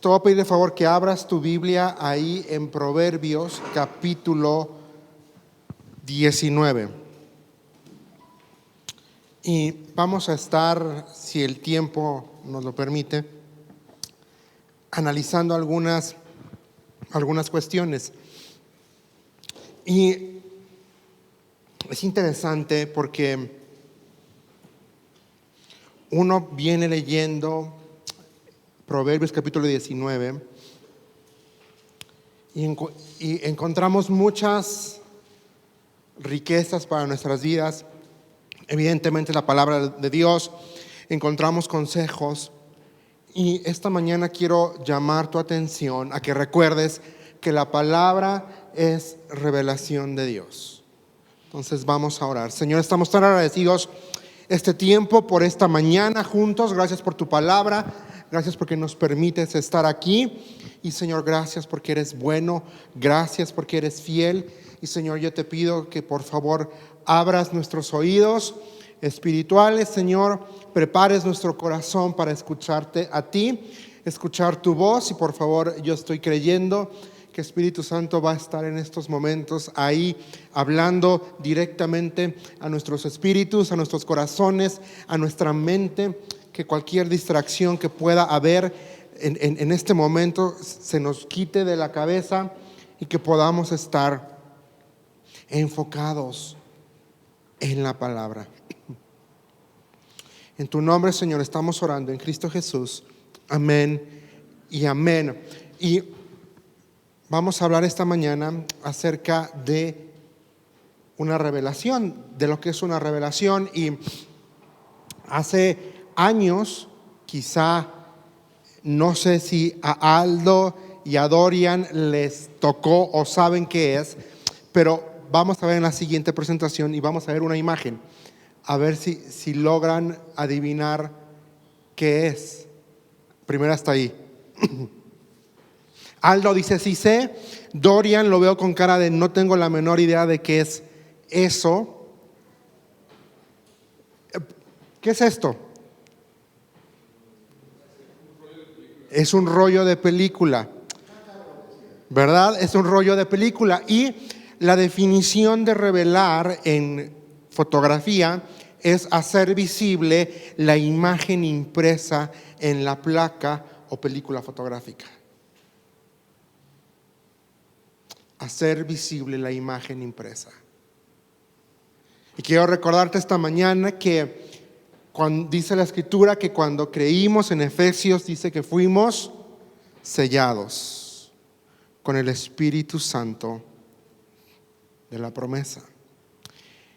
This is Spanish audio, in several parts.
Te voy a pedir de favor que abras tu Biblia ahí en Proverbios capítulo 19. Y vamos a estar, si el tiempo nos lo permite, analizando algunas cuestiones. Y es interesante porque uno viene leyendo Proverbios capítulo 19 y encontramos muchas riquezas para nuestras vidas. Evidentemente la palabra de Dios, encontramos consejos, y esta mañana quiero llamar tu atención a que recuerdes que la palabra es revelación de Dios. Entonces vamos a orar. Señor, estamos tan agradecidos este tiempo, por esta mañana juntos. Gracias por tu palabra, gracias porque nos permites estar aquí, y Señor, gracias porque eres bueno, gracias porque eres fiel. Y Señor, yo te pido que por favor abras nuestros oídos espirituales, Señor, prepares nuestro corazón para escucharte a ti, escuchar tu voz. Y por favor, yo estoy creyendo que Espíritu Santo va a estar en estos momentos ahí, hablando directamente a nuestros espíritus, a nuestros corazones, a nuestra mente. Que cualquier distracción que pueda haber en este momento se nos quite de la cabeza, y que podamos estar enfocados en la palabra. En tu nombre, Señor, estamos orando en Cristo Jesús. Amén y amén. Y vamos a hablar esta mañana acerca de una revelación, de lo que es una revelación. Y hace años, quizá, no sé si a Aldo y a Dorian les tocó o saben qué es, pero vamos a ver en la siguiente presentación y vamos a ver una imagen, a ver si logran adivinar qué es. Primero hasta ahí. Aldo dice sí sé. Dorian lo veo con cara de no tengo la menor idea de qué es eso. ¿Qué es esto? Es un rollo de película, ¿verdad? Es un rollo de película. Y la definición de revelar en fotografía es hacer visible la imagen impresa en la placa o película fotográfica. Hacer visible la imagen impresa. Y quiero recordarte esta mañana que dice la Escritura que cuando creímos en Efesios, dice que fuimos sellados con el Espíritu Santo de la promesa.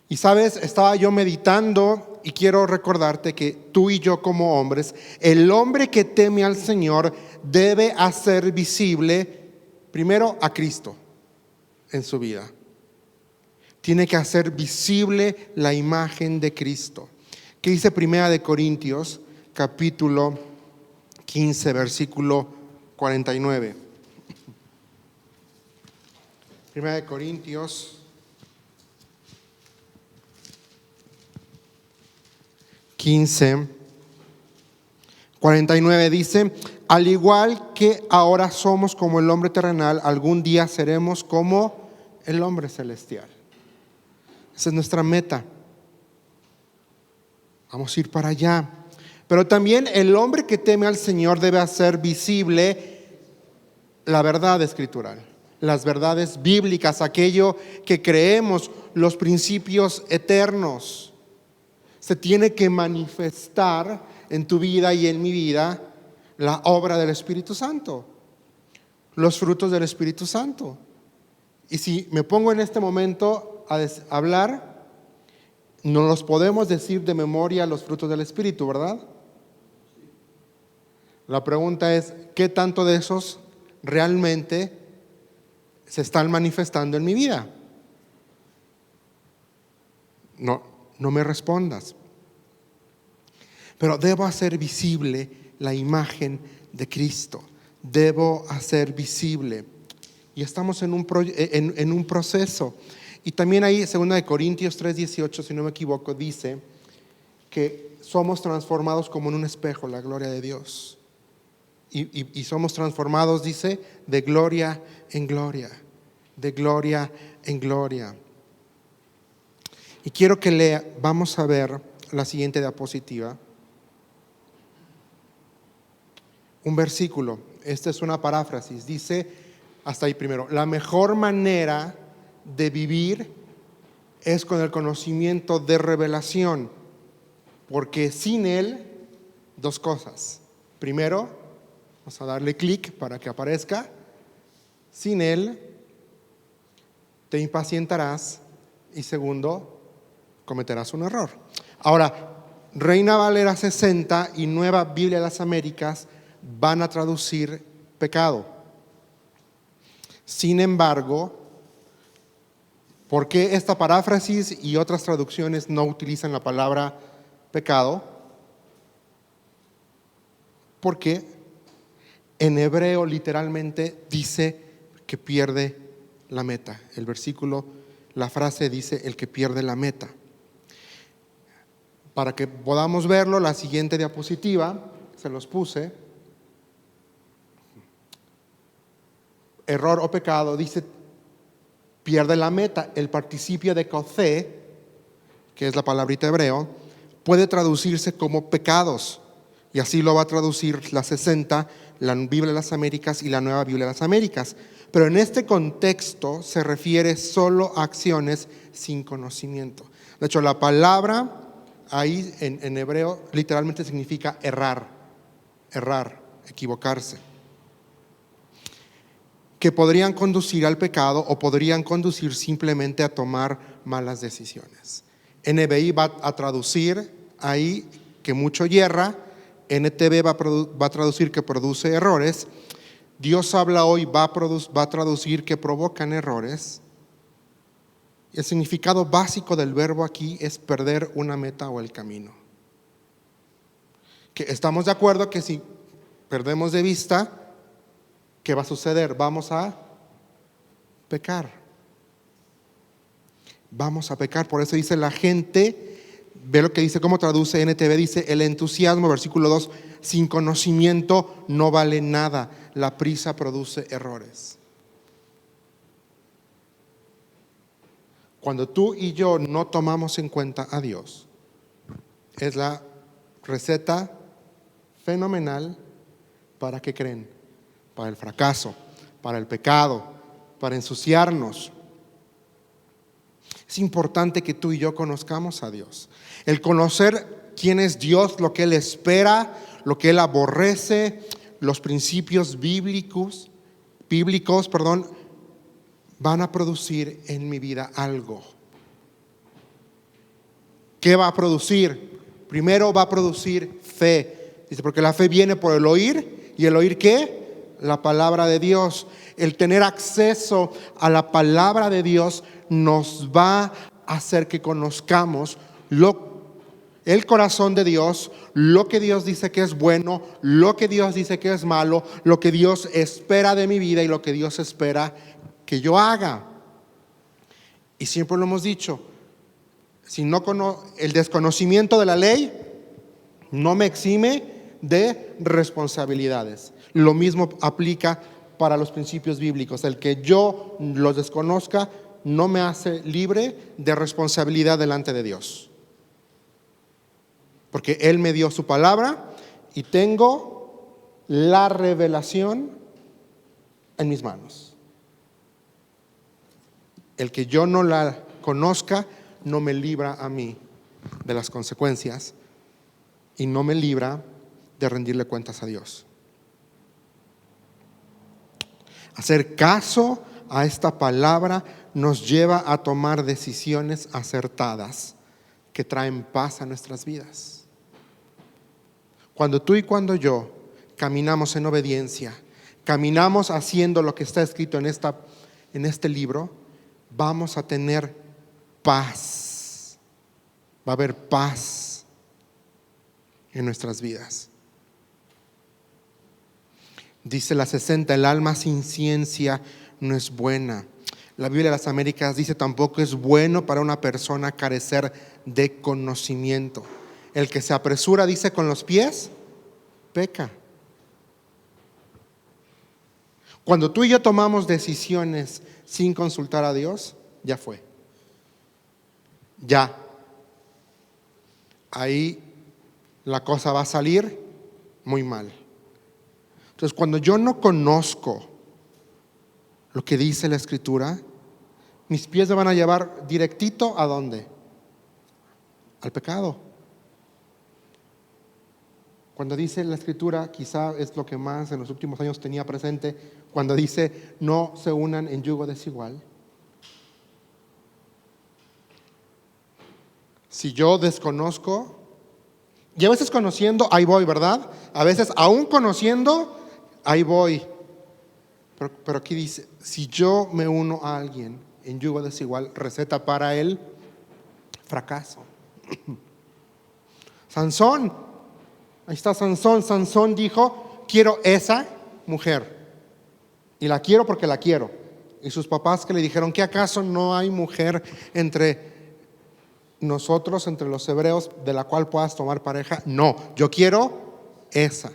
Y sabes, estaba yo meditando y quiero recordarte que tú y yo como hombres, el hombre que teme al Señor debe hacer visible primero a Cristo en su vida. Tiene que hacer visible la imagen de Cristo. ¿Qué dice Primera de Corintios capítulo 15 versículo 49? Primera de Corintios 15, 49 dice: al igual que ahora somos como el hombre terrenal, algún día seremos como el hombre celestial. Esa es nuestra meta. Vamos a ir para allá. Pero también el hombre que teme al Señor debe hacer visible la verdad escritural, las verdades bíblicas, aquello que creemos, los principios eternos. Se tiene que manifestar en tu vida y en mi vida la obra del Espíritu Santo, los frutos del Espíritu Santo. Y si me pongo en este momento a hablar, no los podemos decir de memoria los frutos del Espíritu, ¿verdad? La pregunta es, ¿qué tanto de esos realmente se están manifestando en mi vida? No me respondas. Pero debo hacer visible la imagen de Cristo. Debo hacer visible. Y estamos en un proceso. Y también ahí, 2 Corintios 3:18, si no me equivoco, dice que somos transformados como en un espejo, la gloria de Dios. y somos transformados, dice, de gloria en gloria, de gloria en gloria. Y quiero que vamos a ver la siguiente diapositiva. Un versículo, esta es una paráfrasis, dice, hasta ahí primero, la mejor manera de vivir es con el conocimiento de revelación, porque sin él, dos cosas. Primero, vamos a darle clic para que aparezca, sin él te impacientarás y segundo, cometerás un error. Ahora, Reina Valera 60 y Nueva Biblia de las Américas van a traducir pecado. Sin embargo, ¿por qué esta paráfrasis y otras traducciones no utilizan la palabra pecado? Porque en hebreo literalmente dice que pierde la meta. El versículo, la frase dice el que pierde la meta. Para que podamos verlo, la siguiente diapositiva, se los puse. Error o pecado, dice pierde la meta. El participio de kosé, que es la palabrita hebreo, puede traducirse como pecados. Y así lo va a traducir la 60, la Biblia de las Américas y la Nueva Biblia de las Américas. Pero en este contexto se refiere solo a acciones sin conocimiento. De hecho, la palabra ahí en hebreo literalmente significa errar, equivocarse. Que podrían conducir al pecado o podrían conducir simplemente a tomar malas decisiones. NBI va a traducir ahí que mucho yerra, NTV va a traducir que produce errores, Dios habla hoy va a traducir que provocan errores. El significado básico del verbo aquí es perder una meta o el camino. Que estamos de acuerdo que si perdemos de vista, ¿qué va a suceder? Vamos a pecar. Vamos a pecar. Por eso dice la gente, ve lo que dice, cómo traduce NTV, dice el entusiasmo, versículo 2, sin conocimiento no vale nada. La prisa produce errores. Cuando tú y yo no tomamos en cuenta a Dios, es la receta fenomenal para ¿qué creen? Para el fracaso, para el pecado, para ensuciarnos. Es importante que tú y yo conozcamos a Dios. El conocer quién es Dios, lo que Él espera, lo que Él aborrece, los principios bíblicos, van a producir en mi vida algo. ¿Qué va a producir? Primero va a producir fe. Dice, porque la fe viene por el oír. ¿Y el oír qué? La palabra de Dios. El tener acceso a la palabra de Dios nos va a hacer que conozcamos el corazón de Dios, lo que Dios dice que es bueno, lo que Dios dice que es malo, lo que Dios espera de mi vida y lo que Dios espera que yo haga. Y siempre lo hemos dicho, si no el desconocimiento de la ley no me exime de responsabilidades. Lo mismo aplica para los principios bíblicos. El que yo los desconozca no me hace libre de responsabilidad delante de Dios. Porque Él me dio su palabra y tengo la revelación en mis manos. El que yo no la conozca no me libra a mí de las consecuencias y no me libra de rendirle cuentas a Dios. Hacer caso a esta palabra nos lleva a tomar decisiones acertadas que traen paz a nuestras vidas. Cuando tú y cuando yo caminamos en obediencia, caminamos haciendo lo que está escrito en este libro, vamos a tener paz. Va a haber paz en nuestras vidas. Dice la 60, el alma sin ciencia no es buena. La Biblia de las Américas dice, tampoco es bueno para una persona carecer de conocimiento. El que se apresura, dice, con los pies, peca. Cuando tú y yo tomamos decisiones sin consultar a Dios, ya fue. Ya. Ahí la cosa va a salir muy mal. Entonces, cuando yo no conozco lo que dice la Escritura, mis pies me van a llevar directito ¿a dónde? Al pecado. Cuando dice la Escritura, quizá es lo que más en los últimos años tenía presente, cuando dice no se unan en yugo desigual. Si yo desconozco, y a veces conociendo, ahí voy, ¿verdad? A veces aún conociendo, ahí voy. Pero aquí dice, si yo me uno a alguien en yugo desigual, receta para el fracaso. Sansón, ahí está Sansón. Sansón dijo, quiero esa mujer. Y la quiero porque la quiero. Y sus papás que le dijeron, ¿qué acaso no hay mujer entre nosotros, entre los hebreos, de la cual puedas tomar pareja? No, yo quiero esa.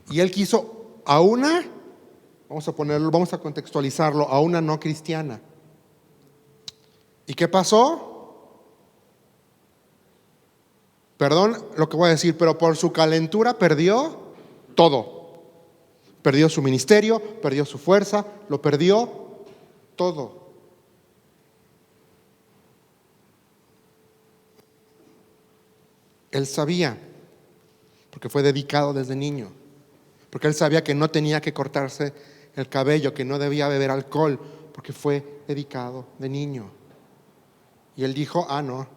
Y él quiso a una, vamos a contextualizarlo, a una no cristiana. ¿Y qué pasó? Perdón lo que voy a decir, pero por su calentura perdió todo. Perdió su ministerio, perdió su fuerza, lo perdió todo. Él sabía, porque fue dedicado desde niño, porque él sabía que no tenía que cortarse el cabello, que no debía beber alcohol, porque fue dedicado de niño. Y él dijo, no,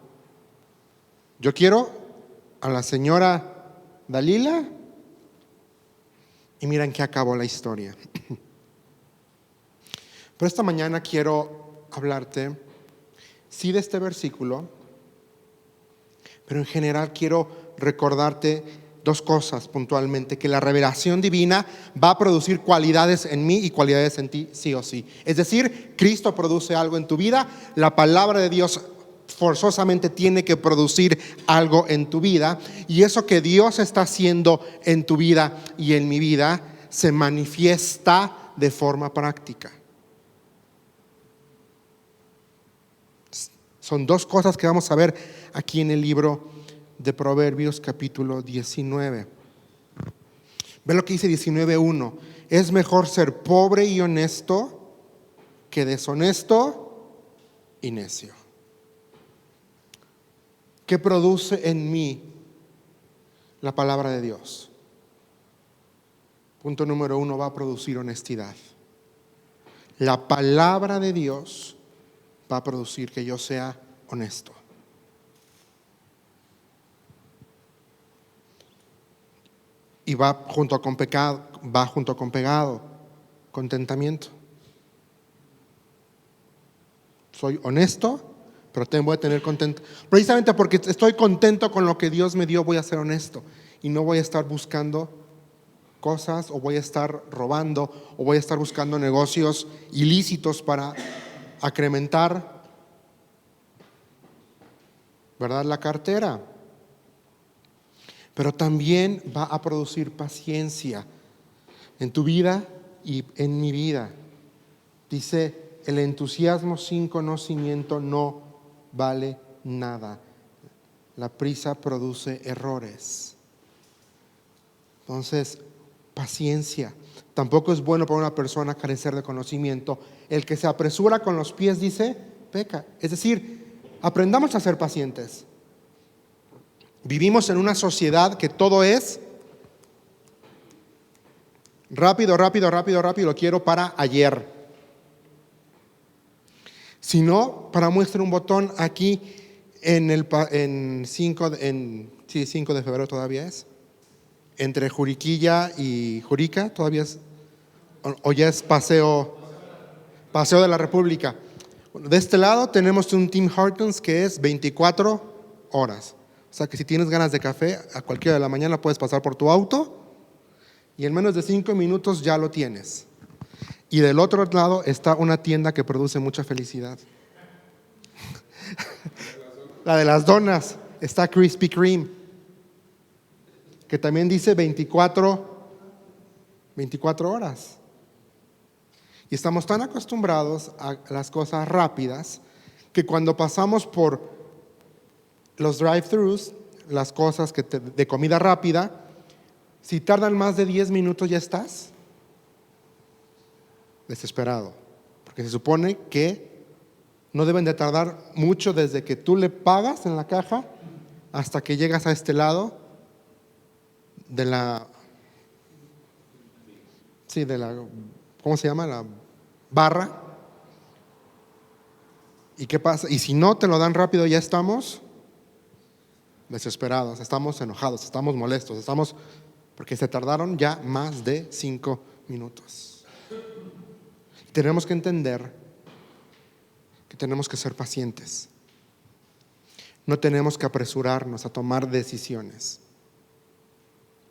yo quiero a la señora Dalila. Y miren que acabó la historia. Pero esta mañana quiero hablarte, sí, de este versículo, pero en general quiero recordarte dos cosas puntualmente: que la revelación divina va a producir cualidades en mí y cualidades en ti, sí o sí. Es decir, Cristo produce algo en tu vida, la palabra de Dios forzosamente tiene que producir algo en tu vida, y eso que Dios está haciendo en tu vida y en mi vida se manifiesta de forma práctica. Son dos cosas que vamos a ver aquí en el libro de Proverbios capítulo 19. Ve lo que dice 19:1. Es mejor ser pobre y honesto que deshonesto y necio. ¿Qué produce en mí la palabra de Dios? Punto número 1, va a producir honestidad. La palabra de Dios va a producir que yo sea honesto. Y va junto con pegado, contentamiento. Soy honesto, pero voy a tener contento. Precisamente porque estoy contento con lo que Dios me dio, voy a ser honesto. Y no voy a estar buscando cosas, o voy a estar robando, o voy a estar buscando negocios ilícitos para acrementar, ¿verdad?, la cartera. Pero también va a producir paciencia en tu vida y en mi vida. Dice, el entusiasmo sin conocimiento no vale nada. La prisa produce errores. Entonces, paciencia. Tampoco es bueno para una persona carecer de conocimiento. El que se apresura con los pies, dice, peca. Es decir, aprendamos a ser pacientes. Vivimos en una sociedad que todo es rápido, lo quiero para ayer. Si no, para muestra un botón aquí en 5 de febrero todavía es. Entre Juriquilla y Jurica todavía es, o ya es Paseo de la República. Bueno, de este lado tenemos un Tim Hortons que es 24 horas. O sea que si tienes ganas de café a cualquier hora de la mañana puedes pasar por tu auto y en menos de 5 minutos ya lo tienes. Y del otro lado está una tienda que produce mucha felicidad. La de las donas, está Krispy Kreme, que también dice 24 horas. Y estamos tan acostumbrados a las cosas rápidas que cuando pasamos por los drive-thrus, las cosas de comida rápida, si tardan más de 10 minutos ya estás desesperado. Porque se supone que no deben de tardar mucho desde que tú le pagas en la caja hasta que llegas a este lado de la, ¿cómo se llama? La barra. ¿Y qué pasa? Y si no te lo dan rápido, ya estamos desesperados, estamos enojados, estamos molestos, porque se tardaron ya más de 5 minutos. Tenemos que entender que tenemos que ser pacientes. No tenemos que apresurarnos a tomar decisiones.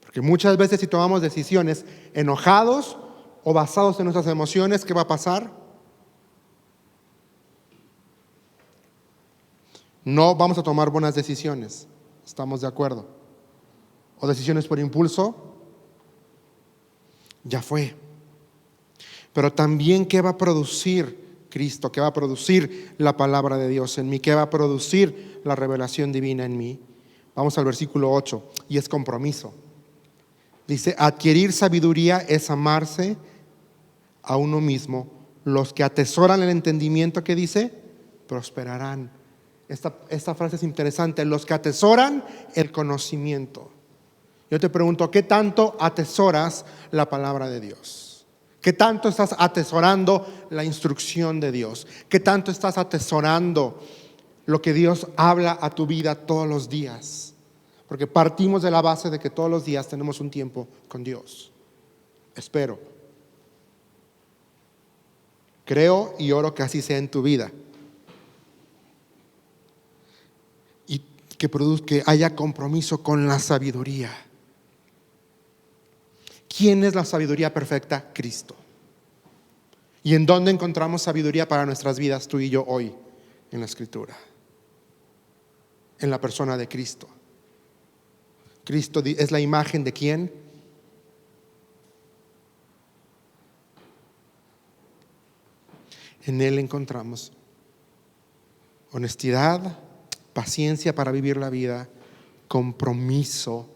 Porque muchas veces si tomamos decisiones enojados o basados en nuestras emociones, ¿qué va a pasar? No vamos a tomar buenas decisiones. ¿Estamos de acuerdo? O decisiones por impulso, ya fue. Pero también, ¿qué va a producir Cristo? ¿Qué va a producir la palabra de Dios en mí? ¿Qué va a producir la revelación divina en mí? Vamos al versículo 8, y es compromiso. Dice, adquirir sabiduría es amarse a uno mismo. Los que atesoran el entendimiento, ¿qué dice? Prosperarán. Esta frase es interesante. Los que atesoran el conocimiento. Yo te pregunto, ¿qué tanto atesoras la palabra de Dios? ¿Qué tanto estás atesorando la instrucción de Dios? ¿Qué tanto estás atesorando lo que Dios habla a tu vida todos los días? Porque partimos de la base de que todos los días tenemos un tiempo con Dios. Espero. Creo y oro que así sea en tu vida. Y que haya compromiso con la sabiduría. ¿Quién es la sabiduría perfecta? Cristo. ¿Y en dónde encontramos sabiduría para nuestras vidas, tú y yo hoy? En la Escritura. En la persona de Cristo. Cristo es la imagen de ¿quién? En Él encontramos honestidad, paciencia para vivir la vida, compromiso.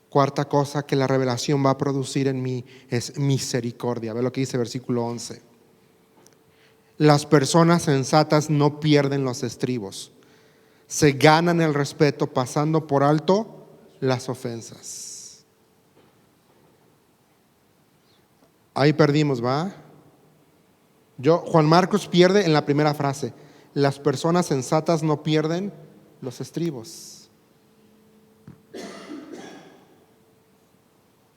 Cuarta cosa que la revelación va a producir en mí es misericordia. Ve lo que dice versículo 11. Las personas sensatas no pierden los estribos, se ganan el respeto pasando por alto las ofensas. Ahí perdimos, ¿va? Juan Marcos pierde en la primera frase. Las personas sensatas no pierden los estribos.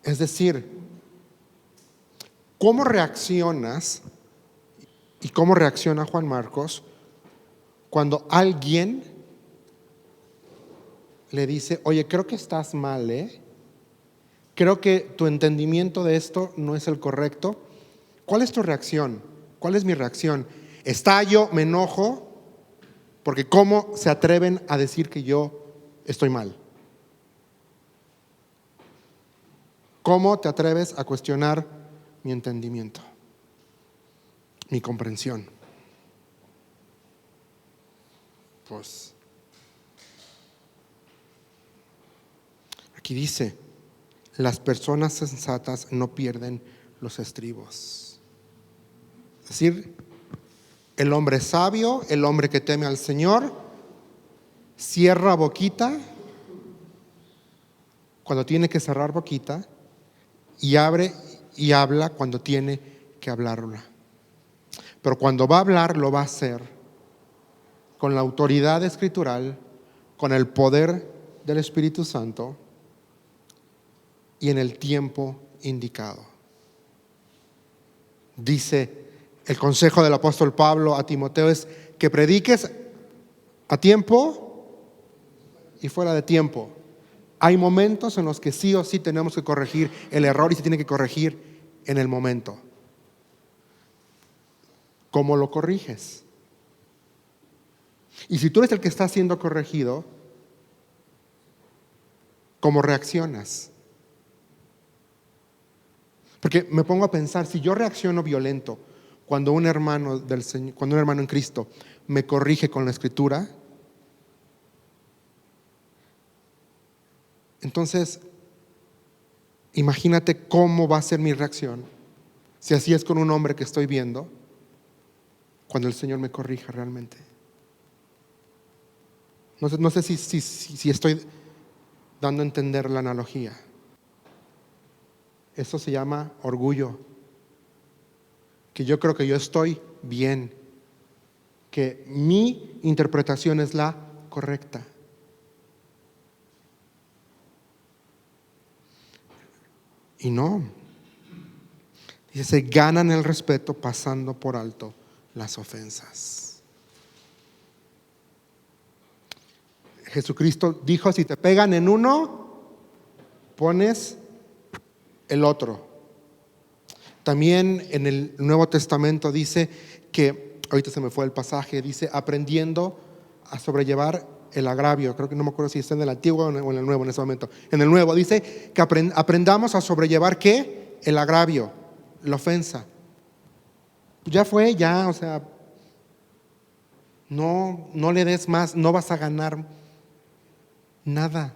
Es decir, ¿cómo reaccionas y cómo reacciona Juan Marcos cuando alguien le dice, oye, creo que estás mal, creo que tu entendimiento de esto no es el correcto? ¿Cuál es tu reacción? ¿Cuál es mi reacción? Estallo, me enojo, porque ¿cómo se atreven a decir que yo estoy mal? ¿Cómo te atreves a cuestionar mi entendimiento, mi comprensión? Pues aquí dice, las personas sensatas no pierden los estribos. Es decir, el hombre sabio, el hombre que teme al Señor, cierra boquita cuando tiene que cerrar boquita y abre y habla cuando tiene que hablarla. Pero cuando va a hablar, lo va a hacer con la autoridad escritural, con el poder del Espíritu Santo y en el tiempo indicado. Dice el consejo del apóstol Pablo a Timoteo es que prediques a tiempo y fuera de tiempo. Hay momentos en los que sí o sí tenemos que corregir el error y se tiene que corregir en el momento. ¿Cómo lo corriges? Y si tú eres el que está siendo corregido, ¿cómo reaccionas? Porque me pongo a pensar, si yo reacciono violento cuando un hermano del Señor, cuando un hermano en Cristo me corrige con la Escritura, entonces imagínate cómo va a ser mi reacción si así es con un hombre que estoy viendo cuando el Señor me corrija realmente. No sé si estoy dando a entender la analogía. Eso se llama orgullo. Que yo creo que yo estoy bien, que mi interpretación es la correcta. Y no. Dice, se ganan el respeto pasando por alto las ofensas. Jesucristo dijo, si te pegan en uno, pones el otro. También en el Nuevo Testamento dice que, ahorita se me fue el pasaje, dice aprendiendo a sobrellevar el agravio. Creo que no me acuerdo si está en el Antiguo o en el Nuevo en ese momento. En el Nuevo dice que aprendamos a sobrellevar ¿qué? El agravio, la ofensa. Ya fue, o sea, no le des más, no vas a ganar nada.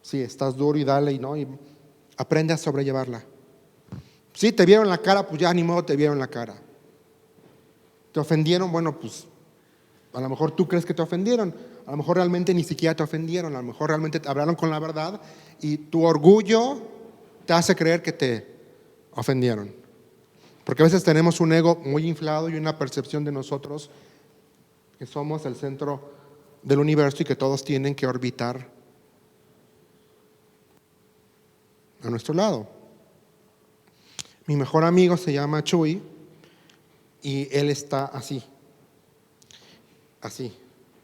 Sí, estás duro y dale y aprende a sobrellevarla. Si te vieron la cara, pues ya ni modo te vieron la cara. Te ofendieron, bueno, pues a lo mejor tú crees que te ofendieron, a lo mejor realmente ni siquiera te ofendieron, a lo mejor realmente te hablaron con la verdad y tu orgullo te hace creer que te ofendieron. Porque a veces tenemos un ego muy inflado y una percepción de nosotros que somos el centro del universo y que todos tienen que orbitar a nuestro lado. Mi mejor amigo se llama Chuy y él está así,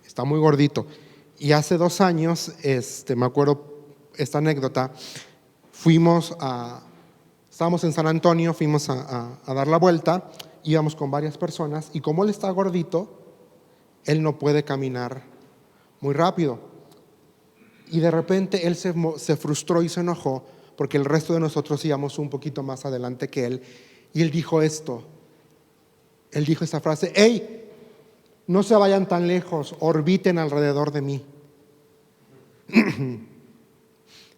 está muy gordito. Y hace 2 años, me acuerdo esta anécdota, estábamos en San Antonio, fuimos a dar la vuelta, íbamos con varias personas y como él está gordito, él no puede caminar muy rápido. Y de repente él se frustró y se enojó porque el resto de nosotros íbamos un poquito más adelante que él. Y él dijo esta frase, hey, no se vayan tan lejos, orbiten alrededor de mí.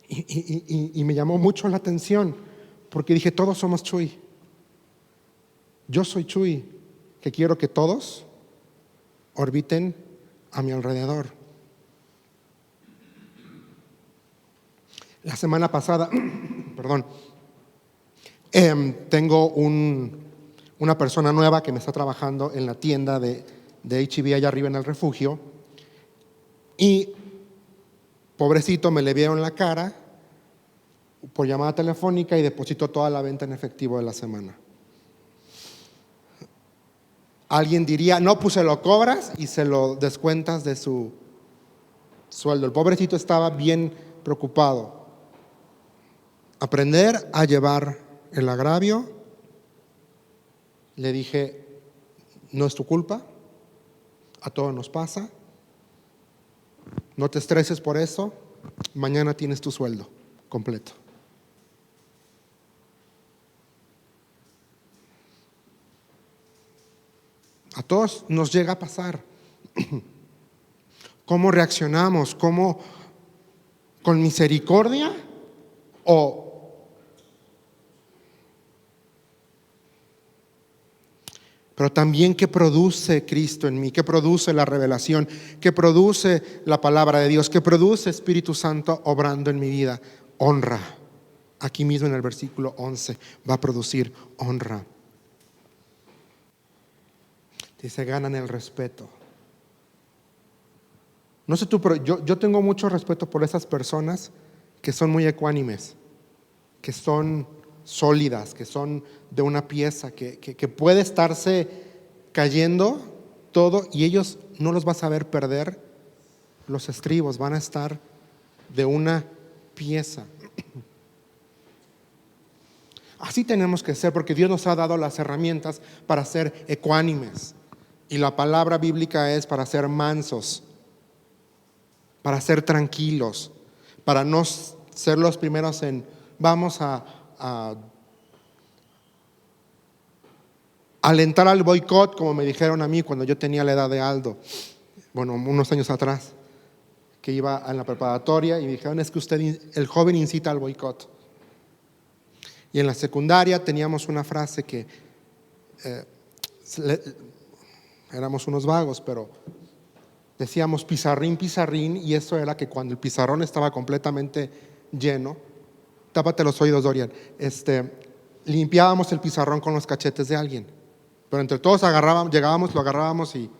y me llamó mucho la atención, porque dije, todos somos Chuy. Yo soy Chuy, que quiero que todos orbiten a mi alrededor. La semana pasada, tengo una persona nueva que me está trabajando en la tienda de H-E-B allá arriba en el refugio. Y pobrecito, me le vieron la cara por llamada telefónica y depositó toda la venta en efectivo de la semana. Alguien diría, no, pues se lo cobras y se lo descuentas de su sueldo. El pobrecito estaba bien preocupado. Aprender a llevar el agravio. Le dije, no es tu culpa, a todos nos pasa, no te estreses por eso, mañana tienes tu sueldo completo. A todos nos llega a pasar. ¿Cómo reaccionamos? ¿Cómo? ¿Con misericordia? Pero también, ¿qué produce Cristo en mí? ¿Qué produce la revelación? ¿Qué produce la palabra de Dios? ¿Qué produce Espíritu Santo obrando en mi vida? Honra. Aquí mismo en el versículo 11 va a producir honra. Dice, ganan el respeto. No sé tú, pero yo tengo mucho respeto por esas personas que son muy ecuánimes, que son sólidas, que son de una pieza, que puede estarse cayendo todo y ellos no los vas a ver perder los estribos, van a estar de una pieza. Así tenemos que ser, porque Dios nos ha dado las herramientas para ser ecuánimes. Y la palabra bíblica es para ser mansos, para ser tranquilos, para no ser los primeros en vamos a a alentar al boicot, como me dijeron a mí cuando yo tenía la edad de Aldo, bueno, unos años atrás, que iba a la preparatoria y me dijeron, es que usted, el joven, incita al boicot. Y en la secundaria teníamos una frase que éramos unos vagos, pero decíamos pizarrín, pizarrín, y eso era que cuando el pizarrón estaba completamente lleno, tápate los oídos, Dorian, limpiábamos el pizarrón con los cachetes de alguien, pero entre todos llegábamos, lo agarrábamos y,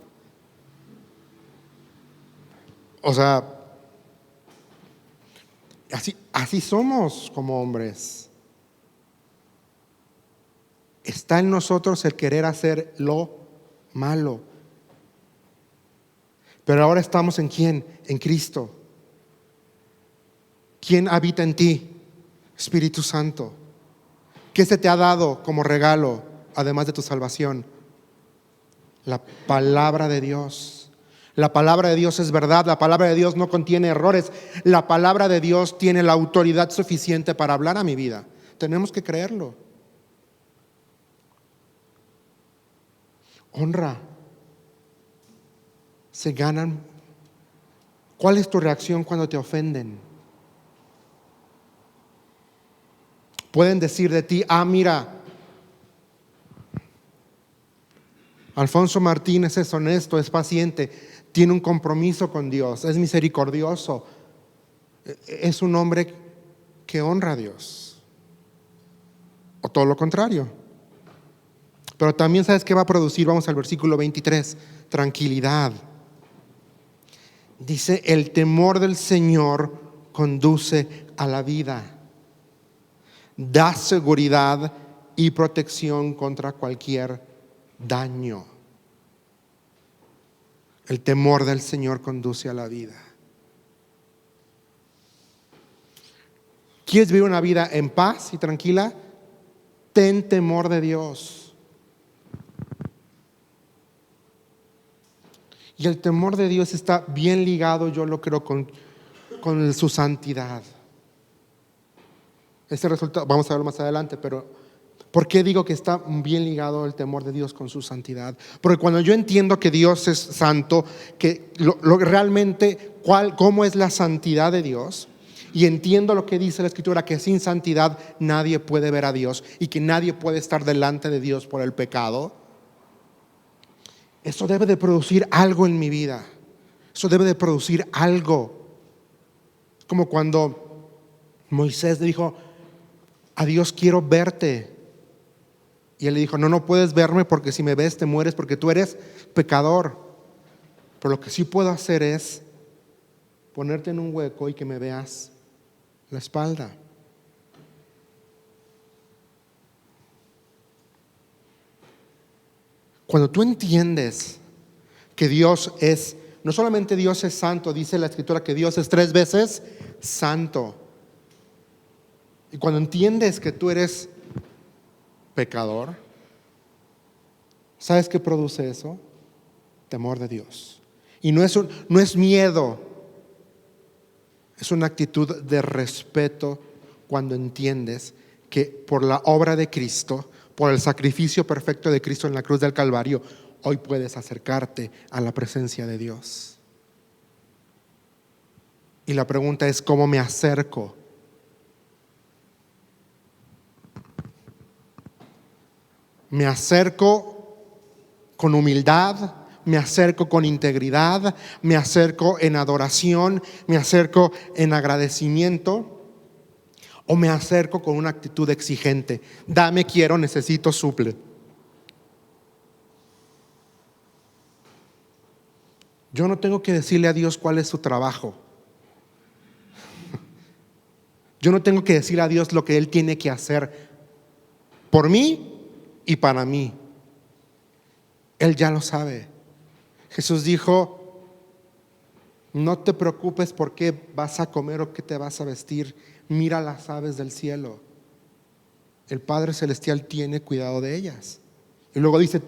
o sea, así somos como hombres. Está en nosotros el querer hacer lo malo. Pero ahora estamos ¿en quién? En Cristo. ¿Quién habita en ti? Espíritu Santo. ¿Qué se te ha dado como regalo, además de tu salvación? La palabra de Dios. La palabra de Dios es verdad. La palabra de Dios no contiene errores. La palabra de Dios tiene la autoridad suficiente para hablar a mi vida. Tenemos que creerlo. Honra. Se ganan. ¿Cuál es tu reacción cuando te ofenden? Pueden decir de ti, mira, Alfonso Martínez es honesto, es paciente, tiene un compromiso con Dios, es misericordioso, es un hombre que honra a Dios. O todo lo contrario. Pero también ¿sabes qué va a producir? Vamos al versículo 23, tranquilidad. Dice, el temor del Señor conduce a la vida, da seguridad y protección contra cualquier daño. El temor del Señor conduce a la vida. ¿Quieres vivir una vida en paz y tranquila? Ten temor de Dios. Y el temor de Dios está bien ligado, yo lo creo, con su santidad. Ese resultado vamos a verlo más adelante, pero ¿por qué digo que está bien ligado el temor de Dios con su santidad? Porque cuando yo entiendo que Dios es santo, que realmente cómo es la santidad de Dios, y entiendo lo que dice la Escritura, que sin santidad nadie puede ver a Dios y que nadie puede estar delante de Dios por el pecado, eso debe de producir algo en mi vida. Eso debe de producir algo. Es como cuando Moisés le dijo a Dios, quiero verte. Y él le dijo, no puedes verme porque si me ves te mueres porque tú eres pecador. Pero lo que sí puedo hacer es ponerte en un hueco y que me veas la espalda. Cuando tú entiendes que Dios es, no solamente Dios es santo, dice la Escritura que Dios es 3 veces santo. Y cuando entiendes que tú eres pecador, ¿sabes qué produce eso? Temor de Dios. Y no es miedo, es una actitud de respeto cuando entiendes que por la obra de Cristo, por el sacrificio perfecto de Cristo en la cruz del Calvario, hoy puedes acercarte a la presencia de Dios. Y la pregunta es, ¿cómo me acerco? Me acerco con humildad, me acerco con integridad, me acerco en adoración, me acerco en agradecimiento, o me acerco con una actitud exigente. Dame, quiero, necesito, suple. Yo no tengo que decirle a Dios cuál es su trabajo. Yo no tengo que decirle a Dios lo que Él tiene que hacer por mí y para mí. Él ya lo sabe. Jesús dijo, no te preocupes por qué vas a comer o qué te vas a vestir. Mira las aves del cielo. El Padre Celestial tiene cuidado de ellas. Y luego dice,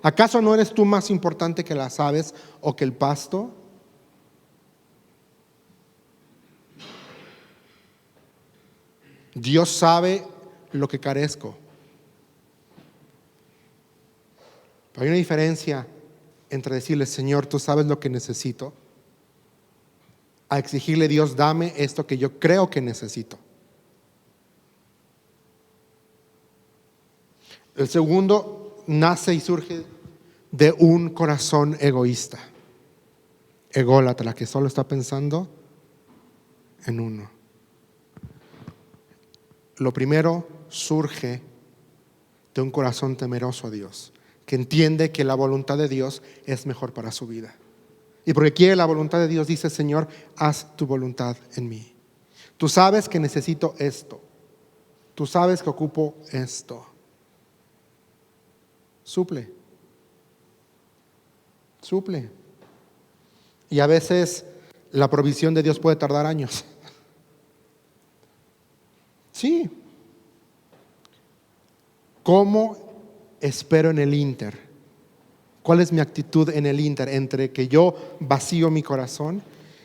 ¿acaso no eres tú más importante que las aves o que el pasto? Dios sabe lo que carezco. Pero hay una diferencia entre decirle, Señor, tú sabes lo que necesito, a exigirle, Dios, dame esto que yo creo que necesito. El segundo nace y surge de un corazón egoísta, ególatra, que solo está pensando en uno. Lo primero surge de un corazón temeroso a Dios, que entiende que la voluntad de Dios es mejor para su vida. Y porque quiere la voluntad de Dios, dice, Señor, haz tu voluntad en mí. Tú sabes que necesito esto. Tú sabes que ocupo esto. Suple. Suple. Y a veces la provisión de Dios puede tardar años. Sí. ¿Cómo espero en el ínter? ¿Cuál es mi actitud en el ínter entre que yo vacío mi corazón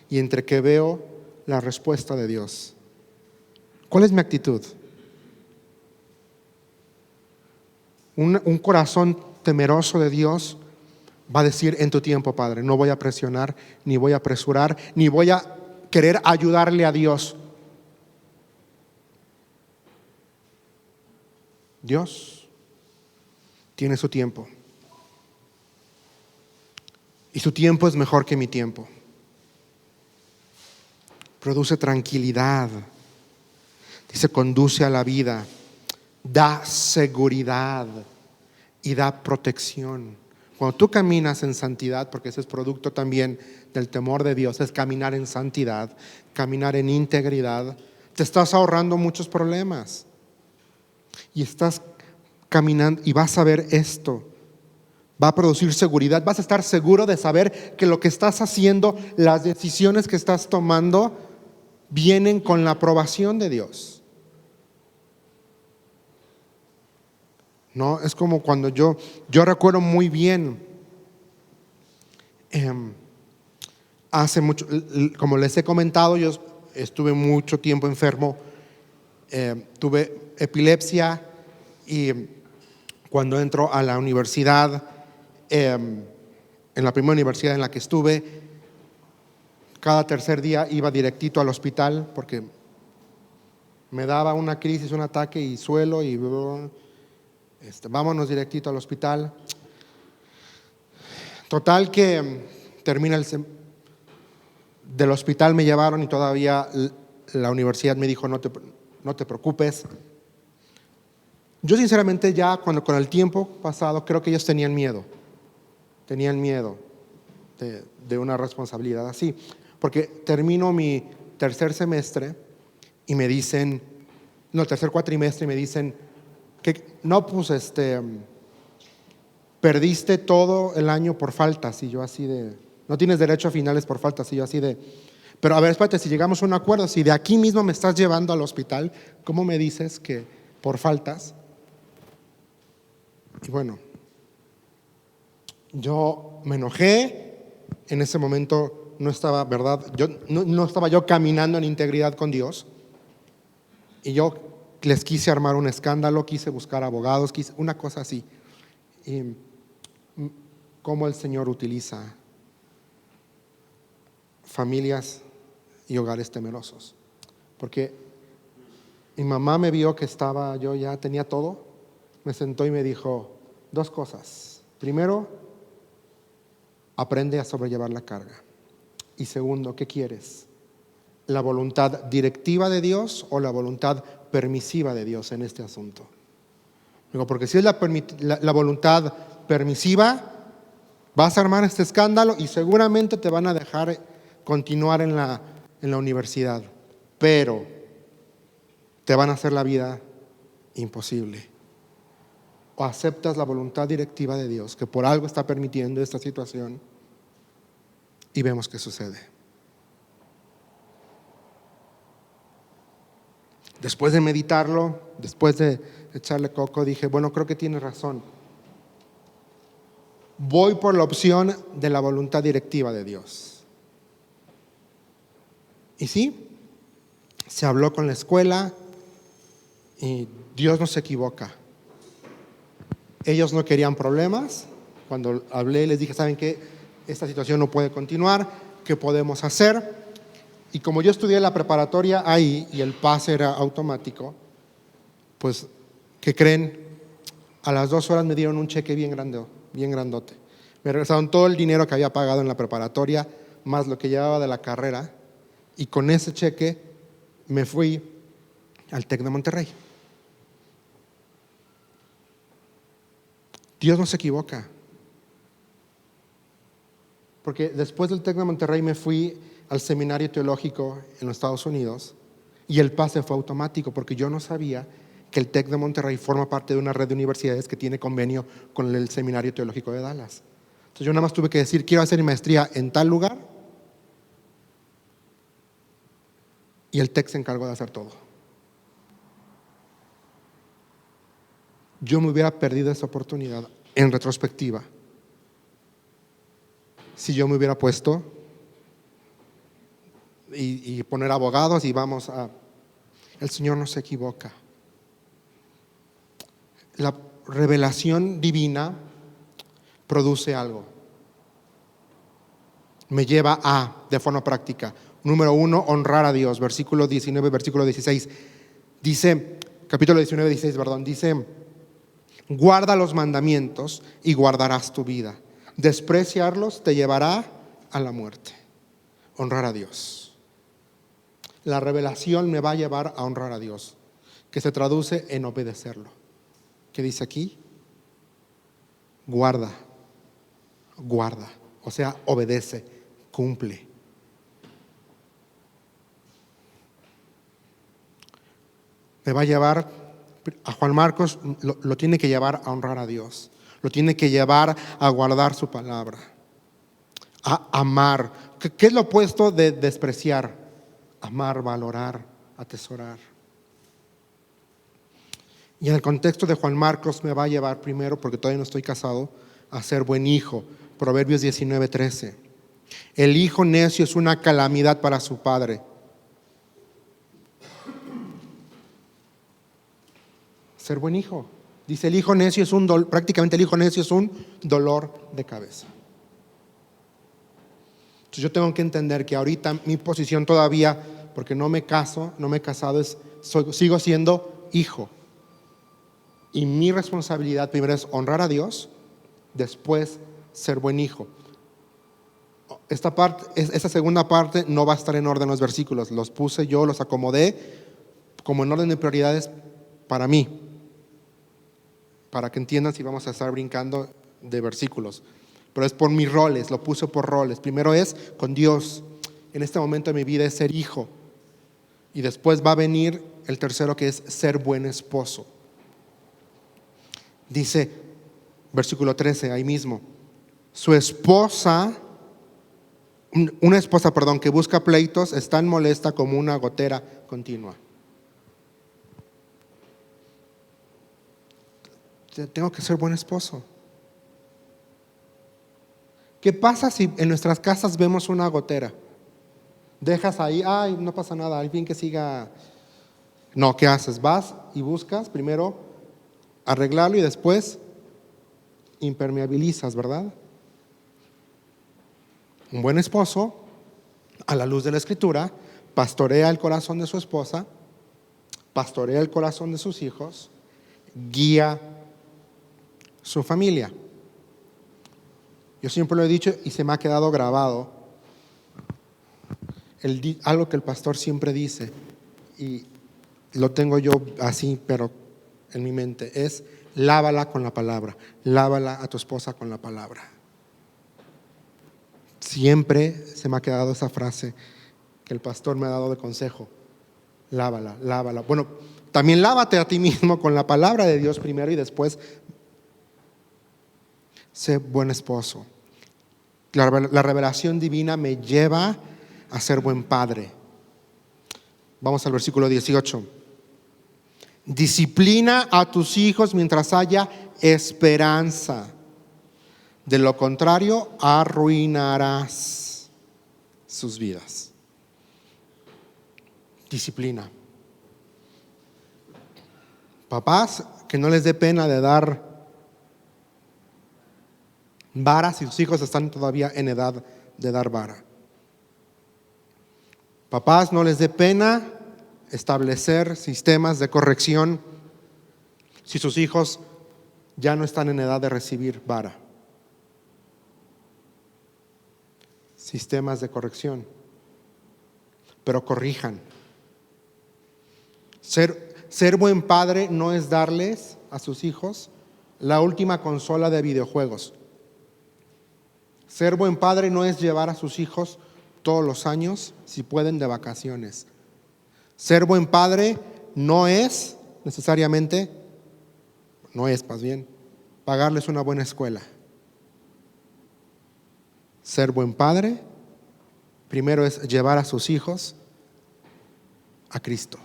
y entre que veo la respuesta de Dios? ¿Cuál es mi actitud? Un corazón temeroso de Dios va a decir, en tu tiempo, Padre, no voy a presionar, ni voy a apresurar, ni voy a querer ayudarle a Dios. Dios tiene su tiempo. Y su tiempo es mejor que mi tiempo. Produce tranquilidad. Dice, conduce a la vida. Da seguridad y da protección. Cuando tú caminas en santidad, porque ese es producto también del temor de Dios, es caminar en santidad, caminar en integridad, te estás ahorrando muchos problemas. Y estás caminando y vas a ver esto. Va a producir seguridad. Vas a estar seguro de saber que lo que estás haciendo, las decisiones que estás tomando, vienen con la aprobación de Dios. No, es como cuando yo recuerdo muy bien, hace mucho, como les he comentado, yo estuve mucho tiempo enfermo, tuve epilepsia y cuando entro a la universidad, en la primera universidad en la que estuve, cada tercer día iba directito al hospital porque me daba una crisis, un ataque y suelo y vámonos directito al hospital. Total que termina del hospital, me llevaron y todavía la universidad me dijo, no te preocupes. Yo sinceramente ya con el tiempo pasado creo que ellos tenían miedo de una responsabilidad así, porque termino mi tercer semestre y me dicen, no, el tercer cuatrimestre, y me dicen que no, pues perdiste todo el año por faltas. Y yo así de, no tienes derecho a finales por faltas. Y yo así de, pero a ver, espérate, si llegamos a un acuerdo, si de aquí mismo me estás llevando al hospital, ¿cómo me dices que por faltas? Y bueno, yo me enojé. En ese momento no estaba, ¿verdad? No estaba yo caminando en integridad con Dios. Y yo les quise armar un escándalo, quise buscar abogados, una cosa así. Y cómo el Señor utiliza familias y hogares temerosos. Porque mi mamá me vio que yo ya tenía todo, me sentó y me dijo dos cosas. Primero, aprende a sobrellevar la carga. Y segundo, ¿qué quieres? ¿La voluntad directiva de Dios o la voluntad permisiva de Dios en este asunto? Digo, porque si es la voluntad permisiva, vas a armar este escándalo y seguramente te van a dejar continuar en la universidad, pero te van a hacer la vida imposible. O aceptas la voluntad directiva de Dios, que por algo está permitiendo esta situación, y vemos qué sucede. Después de meditarlo, después de echarle coco, dije, bueno, creo que tiene razón. Voy por la opción de la voluntad directiva de Dios. Y sí, se habló con la escuela, Y Dios no se equivoca. Ellos no querían problemas. Cuando hablé les dije, ¿saben qué? Esta situación no puede continuar. ¿Qué podemos hacer? Y como yo estudié la preparatoria ahí y el pase era automático, pues, ¿qué creen? A las 2 horas me dieron un cheque bien grande, bien grandote. Me regresaron todo el dinero que había pagado en la preparatoria, más lo que llevaba de la carrera. Y con ese cheque me fui al TEC de Monterrey. Dios no se equivoca. Porque después del TEC de Monterrey me fui al seminario teológico en los Estados Unidos y el pase fue automático porque yo no sabía que el TEC de Monterrey forma parte de una red de universidades que tiene convenio con el seminario teológico de Dallas. Entonces yo nada más tuve que decir, quiero hacer mi maestría en tal lugar, y el TEC se encargó de hacer todo. Yo me hubiera perdido esa oportunidad en retrospectiva si yo me hubiera puesto y poner abogados y vamos a... El Señor no se equivoca. La revelación divina produce algo. Me lleva a, de forma práctica, número 1, honrar a Dios. Versículo 19, versículo 16. Dice, capítulo 19, 16, perdón. Dice, guarda los mandamientos y guardarás tu vida. Despreciarlos te llevará a la muerte. Honrar a Dios. La revelación me va a llevar a honrar a Dios, que se traduce en obedecerlo. ¿Qué dice aquí? Guarda, o sea, obedece, cumple. Me va a llevar, a Juan Marcos lo tiene que llevar a honrar a Dios, lo tiene que llevar a guardar su palabra, a amar. ¿Qué es lo opuesto de despreciar? Amar, valorar, atesorar. Y en el contexto de Juan Marcos me va a llevar primero, porque todavía no estoy casado, a ser buen hijo. Proverbios 19:13. El hijo necio es una calamidad para su padre. Ser buen hijo. Dice, el hijo necio es prácticamente el hijo necio es un dolor de cabeza. Entonces yo tengo que entender que ahorita mi posición todavía, porque no me he casado, sigo siendo hijo. Y mi responsabilidad primero es honrar a Dios, después ser buen hijo. Esta segunda parte no va a estar en orden los versículos. Los puse yo, los acomodé como en orden de prioridades para mí, para que entiendan si vamos a estar brincando de versículos. Pero es por mis roles, lo puse por roles. Primero es con Dios. En este momento de mi vida es ser hijo. Y después va a venir el tercero, que es ser buen esposo. Dice, versículo 13, ahí mismo, una esposa que busca pleitos es tan molesta como una gotera continua. Tengo que ser buen esposo. ¿Qué pasa si en nuestras casas vemos una gotera? Dejas ahí, ay, no pasa nada, al fin que siga. No, ¿qué haces? Vas y buscas primero arreglarlo y después impermeabilizas, ¿verdad? Un buen esposo, a la luz de la Escritura, pastorea el corazón de su esposa, pastorea el corazón de sus hijos, guía su familia. Yo siempre lo he dicho y se me ha quedado grabado algo que el pastor siempre dice, y lo tengo yo así, pero en mi mente, es lávala con la palabra, lávala a tu esposa con la palabra. Siempre se me ha quedado esa frase que el pastor me ha dado de consejo: lávala, lávala. Bueno, también lávate a ti mismo con la palabra de Dios primero y después sé buen esposo. La revelación divina me lleva a ser buen padre. Vamos al versículo 18. Disciplina a tus hijos mientras haya esperanza. De lo contrario, arruinarás sus vidas. Disciplina. Papás, que no les dé pena de dar vara si sus hijos están todavía en edad de dar vara. Papás, no les dé pena establecer sistemas de corrección si sus hijos ya no están en edad de recibir vara. Sistemas de corrección, pero corrijan. Ser buen padre no es darles a sus hijos la última consola de videojuegos. Ser buen padre no es llevar a sus hijos todos los años, si pueden, de vacaciones. Ser buen padre no es necesariamente, más bien, pagarles una buena escuela. Ser buen padre, primero es llevar a sus hijos a Cristo.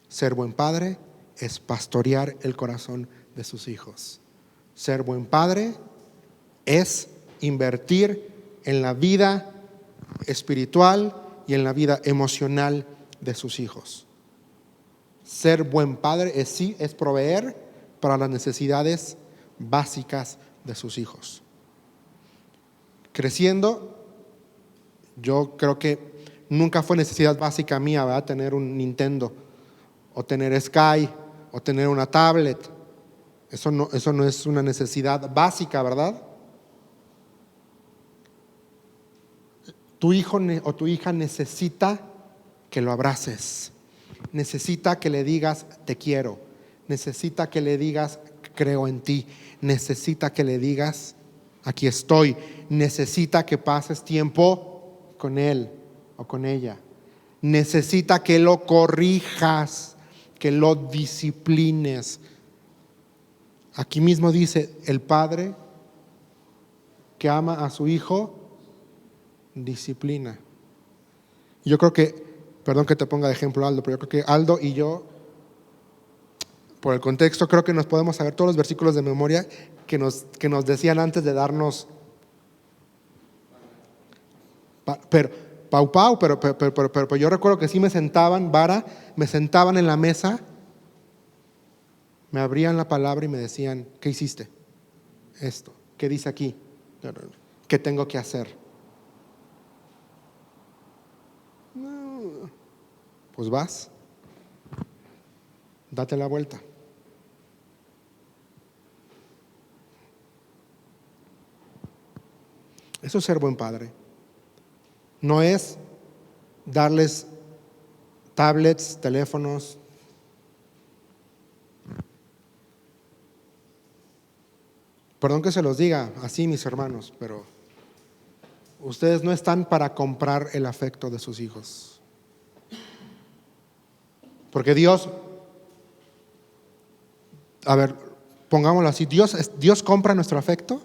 Ser buen padre es pastorear el corazón de sus hijos. Ser buen padre es invertir en la vida espiritual y en la vida emocional de sus hijos. Ser buen padre es proveer para las necesidades básicas de sus hijos. Creciendo, yo creo que nunca fue necesidad básica mía, ¿verdad?, tener un Nintendo o tener Sky o tener una tablet. Eso no es una necesidad básica, ¿verdad? Tu hijo o tu hija necesita que lo abraces, necesita que le digas te quiero, necesita que le digas creo en ti, necesita que le digas aquí estoy, necesita que pases tiempo con él o con ella, necesita que lo corrijas, que lo disciplines. Aquí mismo dice, el padre que ama a su hijo disciplina. Yo creo que, perdón que te ponga de ejemplo Aldo, pero yo creo que Aldo y yo, por el contexto, creo que nos podemos saber todos los versículos de memoria que nos decían antes de darnos pero yo recuerdo que sí me sentaban en la mesa, me abrían la palabra y me decían, ¿qué hiciste? Esto, ¿qué dice aquí? ¿Qué tengo que hacer? Pues vas, date la vuelta. Eso es ser buen padre. No es darles tablets, teléfonos. Perdón que se los diga así, mis hermanos, pero ustedes no están para comprar el afecto de sus hijos. Porque Dios, pongámoslo así, Dios compra nuestro afecto.